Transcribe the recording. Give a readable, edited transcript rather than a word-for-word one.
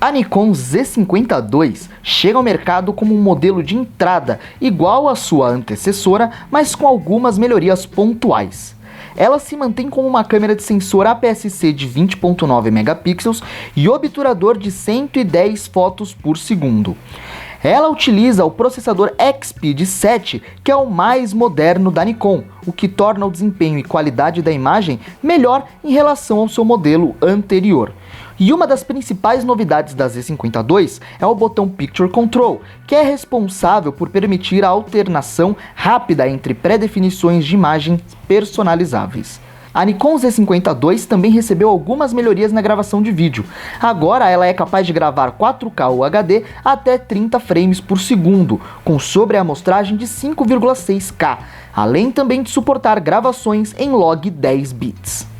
A Nikon Z50 II chega ao mercado como um modelo de entrada, igual à sua antecessora, mas com algumas melhorias pontuais. Ela se mantém como uma câmera de sensor APS-C de 20.9 megapixels e obturador de 110 fotos por segundo. Ela utiliza o processador XP7, que é o mais moderno da Nikon, o que torna o desempenho e qualidade da imagem melhor em relação ao seu modelo anterior. E uma das principais novidades da Z50 II é o botão Picture Control, que é responsável por permitir a alternação rápida entre pré-definições de imagens personalizáveis. A Nikon Z50 II também recebeu algumas melhorias na gravação de vídeo. Agora ela é capaz de gravar 4K ou HD até 30 frames por segundo, com sobreamostragem de 5,6K, além também de suportar gravações em log 10 bits.